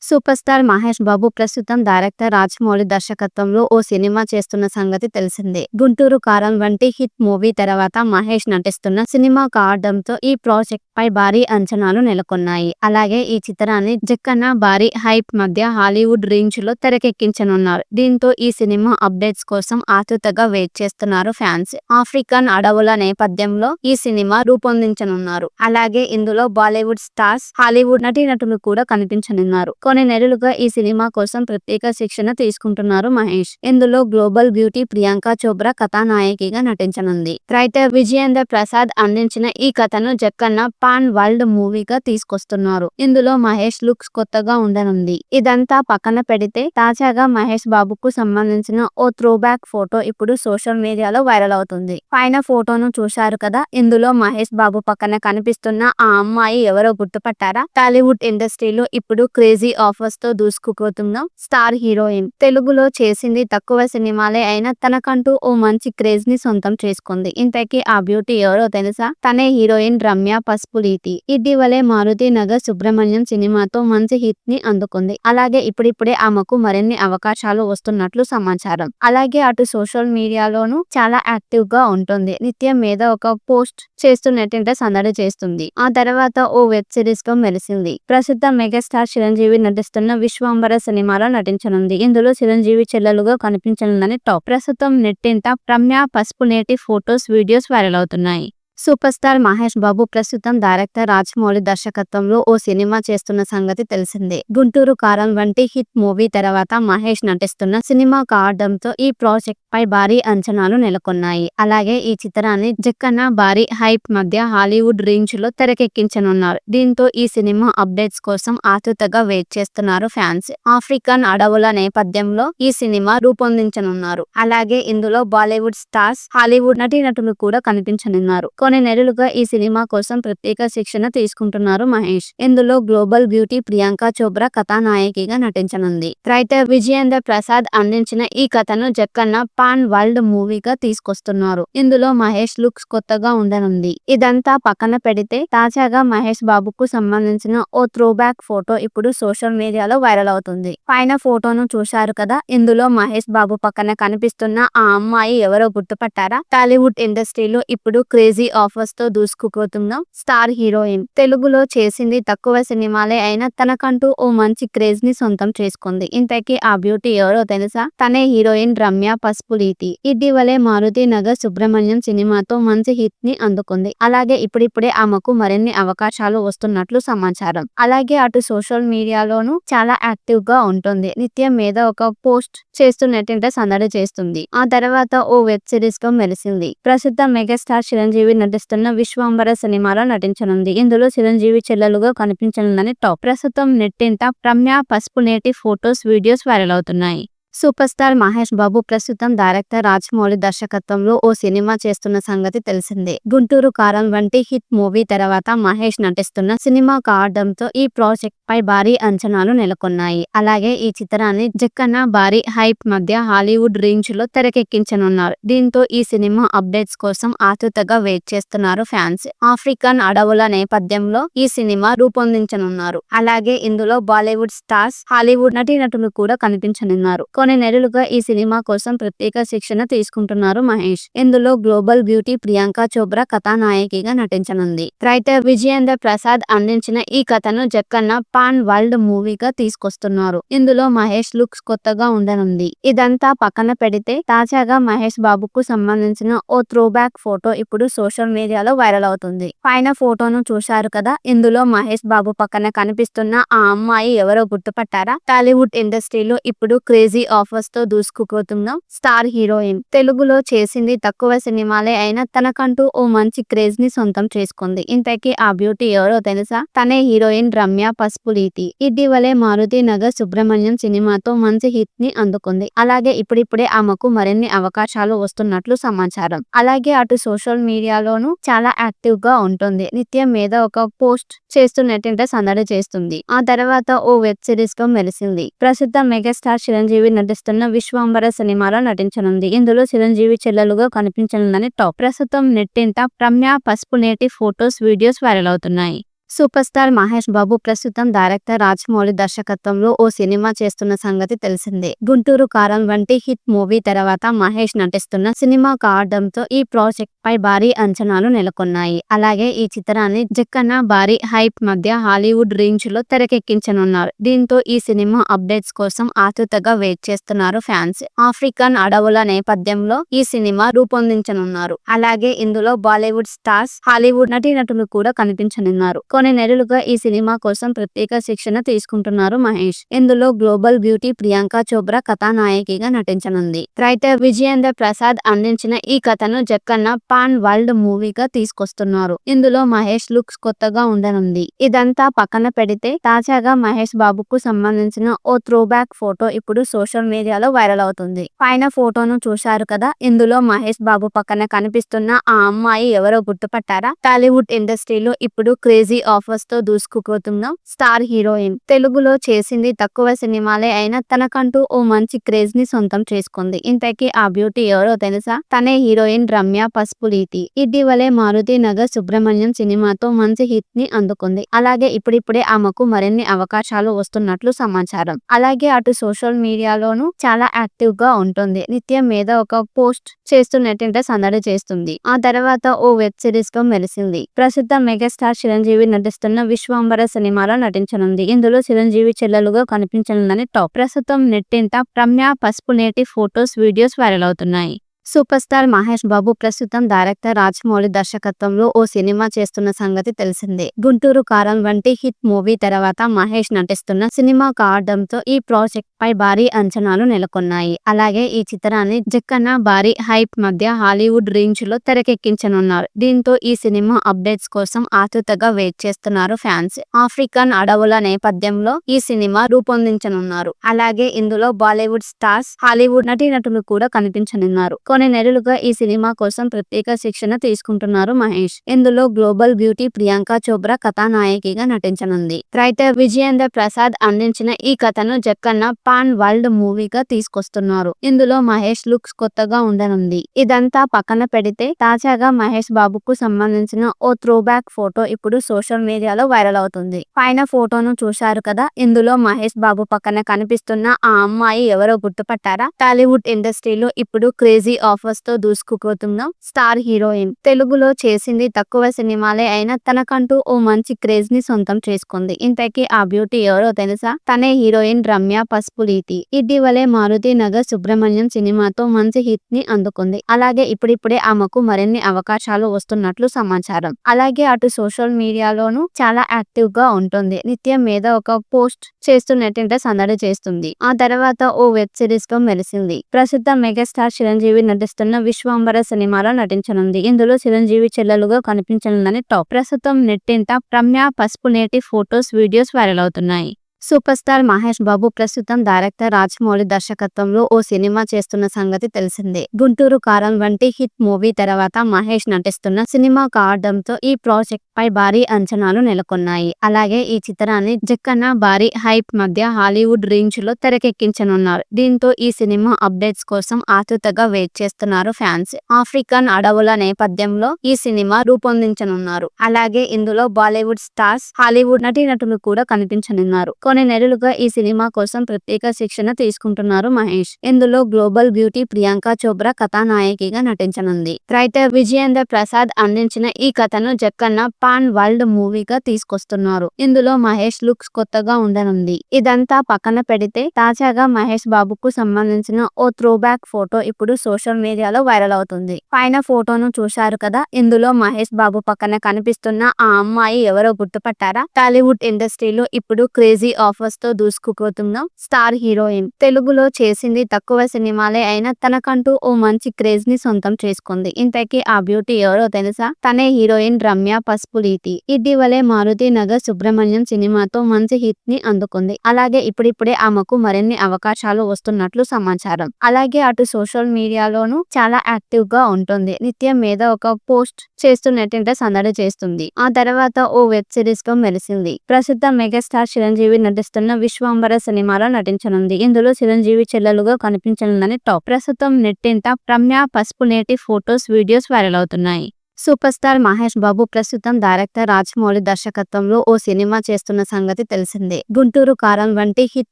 Super star Mahesh Babu ప్రస్తుతం director Rajamouli దర్శకత్వంలో ఓ cinema చేస్తున్న సంగతి తెలిసిందే. గుంటూరు కారం వంటి హిట్ మూవీ తర్వాత మహేష్ నటిస్తున్న సినిమా కావడంతో ఈ ప్రాజెక్ట్ పై భారీ అంచనాలు నెలకొన్నాయి. అలాగే ఈ చిత్రాన్ని జక్కన్న భారీ హైప్ మధ్య హాలీవుడ్ రేంజ్ లో తెరకెక్కించనున్నారు. దీంతో ఈ సినిమా అప్డేట్స్ కోసం ఆతృతగా వెయిట్ చేస్తున్నారు ఫ్యాన్స్. ఆఫ్రికన్ అడవుల నేపథ్యంలో ఈ సినిమా రూపొందించనున్నారు. అలాగే ఇందులో బాలీవుడ్ స్టార్స్, హాలీవుడ్ నటీనటులు కూడా కనిపించనున్నారు. కొన్ని నెలలుగా ఈ సినిమా కోసం ప్రత్యేక శిక్షణ తీసుకుంటున్నారు మహేష్. ఇందులో గ్లోబల్ బ్యూటీ ప్రియాంక చోప్రా కథానాయకిగా నటించనుంది. రైటర్ విజయేంద్ర ప్రసాద్ అందించిన ఈ కథను జక్కన్న పాన్ వరల్డ్ మూవీగా తీసుకొస్తున్నారు. ఇందులో మహేష్ లుక్స్ కొత్తగా ఉండనుంది. ఇదంతా పక్కన పెడితే తాజాగా మహేష్ బాబుకు సంబంధించిన ఓ త్రోబ్యాక్ ఫోటో ఇప్పుడు సోషల్ మీడియాలో వైరల్ అవుతుంది. పైన ఫోటోను చూశారు కదా. ఇందులో మహేష్ బాబు పక్కన కనిపిస్తున్న ఆ అమ్మాయి ఎవరో గుర్తుపట్టారా? టాలీవుడ్ ఇండస్ట్రీలో ఇప్పుడు క్రేజీ ఆఫర్స్ తో దూసుకుపోతున్న స్టార్ హీరోయిన్. తెలుగులో చేసింది తక్కువ సినిమాలే అయినా తనకంటూ ఓ మంచి క్రేజ్ ని సొంతం చేసుకుంది. ఇంతకీ ఆ బ్యూటీ ఎవరో తెలుసా? తనే హీరోయిన్ రమ్య పసుపులేటి. ఇటీవలే మారుతి నగర్ సుబ్రహ్మణ్యం సినిమాతో మంచి హిట్ ని అందుకుంది. అలాగే ఇప్పుడిప్పుడే ఆమెకు మరిన్ని అవకాశాలు వస్తున్నట్లు సమాచారం. అలాగే అటు సోషల్ మీడియాలోనూ చాలా యాక్టివ్ గా ఉంటుంది. నిత్యం మీద ఒక పోస్ట్ చేస్తూ నెట్టింట సందడి చేస్తుంది. ఆ తర్వాత ఓ వెబ్ సిరీస్ లో మెరిసింది. ప్రస్తుతం మెగాస్టార్ చిరంజీవి నటిస్తున్న విశ్వంబర సినిమాలో నటించనుంది. ఇందులో చిరంజీవి చెల్లెలుగా కనిపించనుందని టాక్. ప్రస్తుతం నెట్టింట Ramya Pasupuleti photos, videos viral అవుతున్నాయి. సూపర్ స్టార్ మహేష్ బాబు ప్రస్తుతం డైరెక్టర్ రాజమౌళి దర్శకత్వంలో ఓ సినిమా చేస్తున్న సంగతి తెలిసిందే. గుంటూరు కారం వంటి హిట్ మూవీ తర్వాత మహేష్ నటిస్తున్న సినిమా కావడంతో ఈ ప్రాజెక్ట్ పై భారీ అంచనాలు నెలకొన్నాయి. అలాగే ఈ చిత్రాన్ని జక్కన్న భారీ హైప్ మధ్య హాలీవుడ్ రేంజ్ లో తెరకెక్కించనున్నారు. దీంతో ఈ సినిమా అప్డేట్స్ కోసం ఆతృతగా వెయిట్ చేస్తున్నారు ఫ్యాన్స్. ఆఫ్రికన్ అడవుల నేపథ్యంలో ఈ సినిమా రూపొందించనున్నారు. అలాగే ఇందులో బాలీవుడ్ స్టార్స్, హాలీవుడ్ నటీనటులు కూడా కనిపించనున్నారు. కొన్ని నెలలుగా ఈ సినిమా కోసం ప్రత్యేక శిక్షణ తీసుకుంటున్నారు మహేష్. ఇందులో గ్లోబల్ బ్యూటీ ప్రియాంక చోప్రా కథానాయకిగా నటించనుంది. రైటర్ విజయేంద్ర ప్రసాద్ అందించిన ఈ కథను జక్కన్న పాన్ వరల్డ్ మూవీగా తీసుకొస్తున్నారు. ఇందులో మహేష్ లుక్స్ కొత్తగా ఉండనుంది. ఇదంతా పక్కన పెడితే తాజాగా మహేష్ బాబుకు సంబంధించిన ఓ త్రోబ్యాక్ ఫోటో ఇప్పుడు సోషల్ మీడియాలో వైరల్ అవుతుంది. పైన ఫోటోను చూశారు కదా. ఇందులో మహేష్ బాబు పక్కన కనిపిస్తున్న ఆ అమ్మాయి ఎవరో గుర్తుపట్టారా? టాలీవుడ్ ఇండస్ట్రీలో ఇప్పుడు క్రేజీ ఆఫర్స్ తో దూసుకుపోతున్న స్టార్ హీరోయిన్. తెలుగులో చేసింది తక్కువ సినిమాలే అయినా తనకంటూ ఓ మంచి క్రేజ్ ని సొంతం చేసుకుంది. ఇంతకీ ఆ బ్యూటీ ఎవరో తెలుసా? తనే హీరోయిన్ రమ్య పసుపులేటి. ఇటీవలే మారుతి నగర్ సుబ్రహ్మణ్యం సినిమాతో మంచి హిట్ ని అందుకుంది. అలాగే ఇప్పుడిప్పుడే ఆమెకు మరిన్ని అవకాశాలు వస్తున్నట్లు సమాచారం. అలాగే అటు సోషల్ మీడియాలోనూ చాలా యాక్టివ్ గా ఉంటుంది. నిత్యం మీద ఒక పోస్ట్ చేస్తూ నెట్టింట సందడి చేస్తుంది. ఆ తర్వాత ఓ వెబ్ సిరీస్ లో మెరిసింది. ప్రస్తుతం మెగాస్టార్ చిరంజీవి నటిస్తున్న విశ్వంబర సినిమాలో నటించనుంది. ఇందులో చిరంజీవి చెల్లెలుగా కనిపించనుందని టాక్. ప్రస్తుతం నెట్టింట Ramya Pasupuleti photos, videos viral అవుతున్నాయి. సూపర్ స్టార్ మహేష్ బాబు ప్రస్తుతం డైరెక్టర్ రాజమౌళి దర్శకత్వంలో ఓ సినిమా చేస్తున్న సంగతి తెలిసిందే. గుంటూరు కారం వంటి హిట్ మూవీ తర్వాత మహేష్ నటిస్తున్న సినిమా కావడంతో ఈ ప్రాజెక్ట్ పై భారీ అంచనాలు నెలకొన్నాయి. అలాగే ఈ చిత్రాన్ని జక్కన్న భారీ హైప్ మధ్య హాలీవుడ్ రేంజ్ లో తెరకెక్కించనున్నారు. దీంతో ఈ సినిమా అప్డేట్స్ కోసం ఆతృతగా వెయిట్ చేస్తున్నారు ఫ్యాన్స్. ఆఫ్రికన్ అడవుల నేపథ్యంలో ఈ సినిమా రూపొందించనున్నారు. అలాగే ఇందులో బాలీవుడ్ స్టార్స్, హాలీవుడ్ నటీనటులు కూడా కనిపించనున్నారు. కొన్ని నెలలుగా ఈ సినిమా కోసం ప్రత్యేక శిక్షణ తీసుకుంటున్నారు మహేష్. ఇందులో గ్లోబల్ బ్యూటీ ప్రియాంక చోప్రా కథానాయకిగా నటించనుంది. రైటర్ విజయేంద్ర ప్రసాద్ అందించిన ఈ కథను జక్కన్న పాన్ వరల్డ్ మూవీగా తీసుకొస్తున్నారు. ఇందులో మహేష్ లుక్స్ కొత్తగా ఉండనుంది. ఇదంతా పక్కన పెడితే తాజాగా మహేష్ బాబుకు సంబంధించిన ఓ త్రోబ్యాక్ ఫోటో ఇప్పుడు సోషల్ మీడియాలో వైరల్ అవుతుంది. పైన ఫోటోను చూశారు కదా. ఇందులో మహేష్ బాబు పక్కన కనిపిస్తున్న ఆ అమ్మాయి ఎవరో గుర్తుపట్టారా? టాలీవుడ్ ఇండస్ట్రీలో ఇప్పుడు క్రేజీ ఆఫర్స్ తో దూసుకుపోతున్న స్టార్ హీరోయిన్. తెలుగులో చేసింది తక్కువ సినిమాలే అయినా తనకంటూ ఓ మంచి క్రేజ్ ని సొంతం చేసుకుంది. ఇంతకీ ఆ బ్యూటీ ఎవరో తెలుసా? తనే హీరోయిన్ రమ్య పసుపులేటి. ఇటీవలే మారుతి నగర్ సుబ్రహ్మణ్యం సినిమాతో మంచి హిట్ ని అందుకుంది. అలాగే ఇప్పుడిప్పుడే ఆమెకు మరిన్ని అవకాశాలు వస్తున్నట్లు సమాచారం. అలాగే అటు సోషల్ మీడియాలోనూ చాలా యాక్టివ్ గా ఉంటుంది. నిత్యం మీద ఒక పోస్ట్ చేస్తూ నెట్టింట సందడి చేస్తుంది. ఆ తర్వాత ఓ వెబ్ సిరీస్ లో మెరిసింది. ప్రస్తుతం మెగాస్టార్ చిరంజీవి నటిస్తున్న విశ్వంబర సినిమాలో నటించనుంది. ఇందులో చిరంజీవి చెల్లెలుగా కనిపించనుందని టాక్. ప్రస్తుతం నెట్టింట Ramya Pasupuleti photos, videos viral అవుతున్నాయి. సూపర్ స్టార్ మహేష్ బాబు ప్రస్తుతం డైరెక్టర్ రాజమౌళి దర్శకత్వంలో ఓ సినిమా చేస్తున్న సంగతి తెలిసిందే. గుంటూరు కారం వంటి హిట్ మూవీ తర్వాత మహేష్ నటిస్తున్న సినిమా కావడంతో ఈ ప్రాజెక్ట్ పై భారీ అంచనాలు నెలకొన్నాయి. అలాగే ఈ చిత్రాన్ని జక్కన్న భారీ హైప్ మధ్య హాలీవుడ్ రేంజ్ లో తెరకెక్కించనున్నారు. దీంతో ఈ సినిమా అప్డేట్స్ కోసం ఆతృతగా వెయిట్ చేస్తున్నారు ఫ్యాన్స్. ఆఫ్రికన్ అడవుల నేపథ్యంలో ఈ సినిమా రూపొందించనున్నారు. అలాగే ఇందులో బాలీవుడ్ స్టార్స్, హాలీవుడ్ నటీనటులు కూడా కనిపించనున్నారు. కొన్ని నెలలుగా ఈ సినిమా కోసం ప్రత్యేక శిక్షణ తీసుకుంటున్నారు మహేష్. ఇందులో గ్లోబల్ బ్యూటీ ప్రియాంక చోప్రా కథానాయకిగా నటించనుంది. రైటర్ విజయేంద్ర ప్రసాద్ అందించిన ఈ కథను జక్కన్న పాన్ వరల్డ్ మూవీగా తీసుకొస్తున్నారు. ఇందులో మహేష్ లుక్స్ కొత్తగా ఉండనుంది. ఇదంతా పక్కన పెడితే తాజాగా మహేష్ బాబుకు సంబంధించిన ఓ త్రోబ్యాక్ ఫోటో ఇప్పుడు సోషల్ మీడియాలో వైరల్ అవుతుంది. పైన ఫోటోను చూశారు కదా. ఇందులో మహేష్ బాబు పక్కన కనిపిస్తున్న ఆ అమ్మాయి ఎవరో గుర్తుపట్టారా? టాలీవుడ్ ఇండస్ట్రీలో ఇప్పుడు క్రేజీ ఆఫర్స్ తో దూసుకుపోతున్న స్టార్ హీరోయిన్. తెలుగులో చేసింది తక్కువ సినిమాలే అయినా తనకంటూ ఓ మంచి క్రేజ్ ని సొంతం చేసుకుంది. ఇంతకీ ఆ బ్యూటీ ఎవరో తెలుసా? తనే హీరోయిన్ రమ్య పసుపులీతి. ఇటీవలే మారుతి నగర్ సుబ్రహ్మణ్యం సినిమాతో మంచి హిట్ ని అందుకుంది. అలాగే ఇప్పుడిప్పుడే ఆమెకు మరిన్ని అవకాశాలు వస్తున్నట్లు సమాచారం. అలాగే అటు సోషల్ మీడియాలోనూ చాలా యాక్టివ్ గా ఉంటుంది. నిత్యం మీద ఒక పోస్ట్ చేస్తున్నట్టే సందడి చేస్తుంది. ఆ తర్వాత ఓ వెబ్ సిరీస్ లో మెరిసింది. ప్రస్తుతం మెగాస్టార్ చిరంజీవి నటిస్తున్న విశ్వంబర సినిమాలో నటించనుంది. ఇందులో చిరంజీవి చెల్లెలుగా కనిపించనుందని టాక్. ప్రస్తుతం నెట్టింట Ramya Pasupuleti photos, videos viral అవుతున్నాయి. సూపర్ స్టార్ మహేష్ బాబు ప్రస్తుతం డైరెక్టర్ రాజమౌళి దర్శకత్వంలో ఓ సినిమా చేస్తున్న సంగతి తెలిసిందే. గుంటూరు కారం వంటి హిట్ మూవీ తర్వాత మహేష్ నటిస్తున్న సినిమా కావడంతో ఈ ప్రాజెక్ట్ పై భారీ అంచనాలు నెలకొన్నాయి. అలాగే ఈ చిత్రాన్ని జక్కన్న భారీ హైప్ మధ్య హాలీవుడ్ రేంజ్ లో తెరకెక్కించనున్నారు. దీంతో ఈ సినిమా అప్డేట్స్ కోసం ఆతృతగా వెయిట్ చేస్తున్నారు ఫ్యాన్స్. ఆఫ్రికన్ అడవుల నేపథ్యంలో ఈ సినిమా రూపొందించనున్నారు. అలాగే ఇందులో బాలీవుడ్ స్టార్స్, హాలీవుడ్ నటీనటులు కూడా కనిపించనున్నారు. కొన్ని నెలలుగా ఈ సినిమా కోసం ప్రత్యేక శిక్షణ తీసుకుంటున్నారు మహేష్. ఇందులో గ్లోబల్ బ్యూటీ ప్రియాంక చోప్రా కథానాయకిగా నటించనుంది. రైటర్ విజయేంద్ర ప్రసాద్ అందించిన ఈ కథను జక్కన్న పాన్ వరల్డ్ మూవీగా తీసుకొస్తున్నారు. ఇందులో మహేష్ లుక్స్ కొత్తగా ఉండనుంది. ఇదంతా పక్కన పెడితే తాజాగా మహేష్ బాబుకు సంబంధించిన ఓ త్రోబ్యాక్ ఫోటో ఇప్పుడు సోషల్ మీడియాలో వైరల్ అవుతుంది. పైన ఫోటోను చూశారు కదా. ఇందులో మహేష్ బాబు పక్కన కనిపిస్తున్న ఆ అమ్మాయి ఎవరో గుర్తుపట్టారా? టాలీవుడ్ ఇండస్ట్రీలో ఇప్పుడు క్రేజీ ఆఫర్స్ తో దూసుకుపోతున్న స్టార్ హీరోయిన్. తెలుగులో చేసింది తక్కువ సినిమాలే అయినా తనకంటూ ఓ మంచి క్రేజ్ ని సొంతం చేసుకుంది. ఇంతకీ ఆ బ్యూటీ ఎవరో తెలుసా? తనే హీరోయిన్ రమ్య పసుపులీతి. ఇటీవలే మారుతి నగర్ సుబ్రహ్మణ్యం సినిమాతో మంచి హిట్ ని అందుకుంది. అలాగే ఇప్పుడిప్పుడే ఆమెకు మరిన్ని అవకాశాలు వస్తున్నట్లు సమాచారం. అలాగే అటు సోషల్ మీడియాలోనూ చాలా యాక్టివ్ గా ఉంటుంది. నిత్యం మీద ఒక పోస్ట్ చేస్తున్నట్టే సందడి చేస్తుంది. ఆ తర్వాత ఓ వెబ్ సిరీస్ లో మెరిసింది. ప్రస్తుతం మెగాస్టార్ చిరంజీవి నటిస్తున్న విశ్వంబర సినిమాలో నటించనుంది. ఇందులో చిరంజీవి చెల్లెలుగా కనిపించనుందని టాక్. ప్రస్తుతం నెట్టింట Ramya Pasupuleti photos, videos viral అవుతున్నాయి. సూపర్ స్టార్ మహేష్ బాబు ప్రస్తుతం డైరెక్టర్ రాజమౌళి దర్శకత్వంలో ఓ సినిమా చేస్తున్న సంగతి తెలిసిందే. గుంటూరు కారం వంటి హిట్ మూవీ తర్వాత మహేష్ నటిస్తున్న సినిమా కావడంతో ఈ ప్రాజెక్ట్ పై భారీ అంచనాలు నెలకొన్నాయి. అలాగే ఈ చిత్రాన్ని జక్కన్న భారీ హైప్ మధ్య హాలీవుడ్ రేంజ్ లో తెరకెక్కించనున్నారు. దీంతో ఈ సినిమా అప్డేట్స్ కోసం ఆతృతగా వెయిట్ చేస్తున్నారు ఫ్యాన్స్. ఆఫ్రికన్ అడవుల నేపథ్యంలో ఈ సినిమా రూపొందించనున్నారు. అలాగే ఇందులో బాలీవుడ్ స్టార్స్, హాలీవుడ్ నటీనటులు కూడా కనిపించనున్నారు. కొన్ని నెలలుగా ఈ సినిమా కోసం ప్రత్యేక శిక్షణ తీసుకుంటున్నారు మహేష్. ఇందులో గ్లోబల్ బ్యూటీ ప్రియాంక చోప్రా కథానాయకిగా నటించనుంది. రైటర్ విజయేంద్ర ప్రసాద్ అందించిన ఈ కథను జక్కన్న పాన్ వరల్డ్ మూవీగా తీసుకొస్తున్నారు. ఇందులో మహేష్ లుక్స్ కొత్తగా ఉండనుంది. ఇదంతా పక్కన పెడితే తాజాగా మహేష్ బాబుకు సంబంధించిన ఓ త్రోబ్యాక్ ఫోటో ఇప్పుడు సోషల్ మీడియాలో వైరల్ అవుతుంది. పైన ఫోటోను చూశారు కదా. ఇందులో మహేష్ బాబు పక్కన కనిపిస్తున్న ఆ అమ్మాయి ఎవరో గుర్తుపట్టారా? టాలీవుడ్ ఇండస్ట్రీలో ఇప్పుడు క్రేజీ ఆఫర్స్ తో దూసుకుపోతున్న స్టార్ హీరోయిన్. తెలుగులో చేసింది తక్కువ సినిమాలే అయినా తనకంటూ ఓ మంచి క్రేజ్ ని సొంతం చేసుకుంది. ఇంతకీ ఆ బ్యూటీ ఎవరో తెలుసా? తనే హీరోయిన్ రమ్య పసుపులీతి. ఇటీవలే మారుతి నగర్ సుబ్రహ్మణ్యం సినిమాతో మంచి హిట్ ని అందుకుంది. అలాగే ఇప్పుడిప్పుడే ఆమెకు మరిన్ని అవకాశాలు వస్తున్నట్లు సమాచారం. అలాగే అటు సోషల్ మీడియాలోనూ చాలా యాక్టివ్ గా ఉంటుంది. నిత్యం మీద ఒక పోస్ట్ చేస్తున్నట్టే సందడి చేస్తుంది. ఆ తర్వాత ఓ వెబ్ సిరీస్ లో మెరిసింది. ప్రస్తుతం మెగాస్టార్ చిరంజీవి నటిస్తున్న విశ్వంబర సినిమాలో నటించనుంది. ఇందులో చిరంజీవి చెల్లెలుగా కనిపించనుందని టాక్. ప్రస్తుతం నెట్టింట Ramya Pasupuleti photos, videos viral అవుతున్నాయి. సూపర్ స్టార్ మహేష్ బాబు ప్రస్తుతం డైరెక్టర్ రాజమౌళి దర్శకత్వంలో ఓ సినిమా చేస్తున్న సంగతి తెలిసిందే. గుంటూరు కారం వంటి హిట్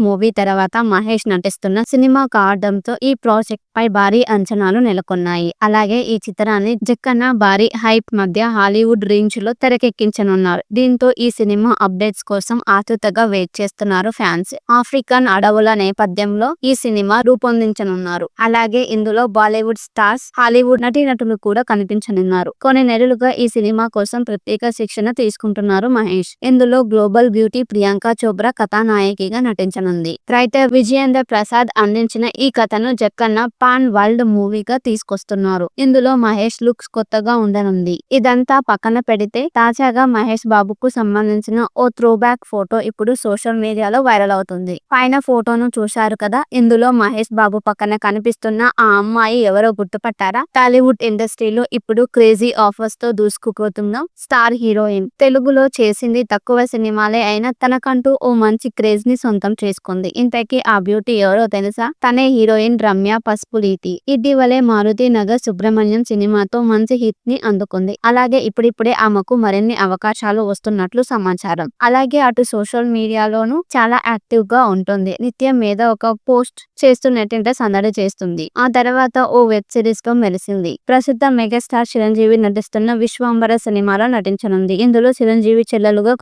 మూవీ తర్వాత మహేష్ నటిస్తున్న సినిమా కావడంతో ఈ ప్రాజెక్ట్ పై భారీ అంచనాలు నెలకొన్నాయి. అలాగే ఈ చిత్రాన్ని జక్కన్న భారీ హైప్ మధ్య హాలీవుడ్ రేంజ్ లో తెరకెక్కించనున్నారు. దీంతో ఈ సినిమా అప్డేట్స్ కోసం ఆతృతగా వెయిట్ చేస్తున్నారు ఫ్యాన్స్. ఆఫ్రికన్ అడవుల నేపథ్యంలో ఈ సినిమా రూపొందించనున్నారు. అలాగే ఇందులో బాలీవుడ్ స్టార్స్, హాలీవుడ్ నటీనటులు కూడా కనిపించనున్నారు. కొన్ని నెలలుగా ఈ సినిమా కోసం ప్రత్యేక శిక్షణ తీసుకుంటున్నారు మహేష్. ఇందులో గ్లోబల్ బ్యూటీ ప్రియాంక చోప్రా కథానాయకిగా నటించనుంది. రైటర్ విజయేంద్ర ప్రసాద్ అందించిన ఈ కథను జక్కన్న పాన్ వరల్డ్ మూవీగా తీసుకొస్తున్నారు. ఇందులో మహేష్ లుక్స్ కొత్తగా ఉండనుంది. ఇదంతా పక్కన పెడితే తాజాగా మహేష్ బాబుకు సంబంధించిన ఓ త్రోబ్యాక్ ఫోటో ఇప్పుడు సోషల్ మీడియాలో వైరల్ అవుతుంది. పైన ఫోటోను చూశారు కదా. ఇందులో మహేష్ బాబు పక్కన కనిపిస్తున్న ఆ అమ్మాయి ఎవరో గుర్తుపట్టారా? టాలీవుడ్ ఇండస్ట్రీలో ఇప్పుడు క్రేజీ ఆఫర్స్ తో దూసుకుపోతున్న స్టార్ హీరోయిన్. తెలుగులో చేసింది తక్కువ సినిమాలే అయినా తనకంటూ ఓ మంచి క్రేజ్ ని సొంతం చేసుకుంది. ఇంతకీ ఆ బ్యూటీ ఎవరో తెలుసా? తనే హీరోయిన్ రమ్య పసుపులీతి. ఇటీవలే మారుతి నగర్ సుబ్రహ్మణ్యం సినిమాతో మంచి హిట్ ని అందుకుంది. అలాగే ఇప్పుడిప్పుడే ఆమెకు మరిన్ని అవకాశాలు వస్తున్నట్లు సమాచారం. అలాగే అటు సోషల్ మీడియాలోనూ చాలా యాక్టివ్ గా ఉంటుంది. నిత్యం మీద ఒక పోస్ట్ చేస్తూ నెట్టింట సందడి చేస్తుంది. ఆ తర్వాత ఓ వెబ్ సిరీస్ తో మెరిసింది. ప్రస్తుతం మెగాస్టార్ చిరంజీవి నటిస్తున్న విశ్వంబర సినిమాలో నటించనుంది. ఇందులో చిరంజీవి చెల్లెలుగా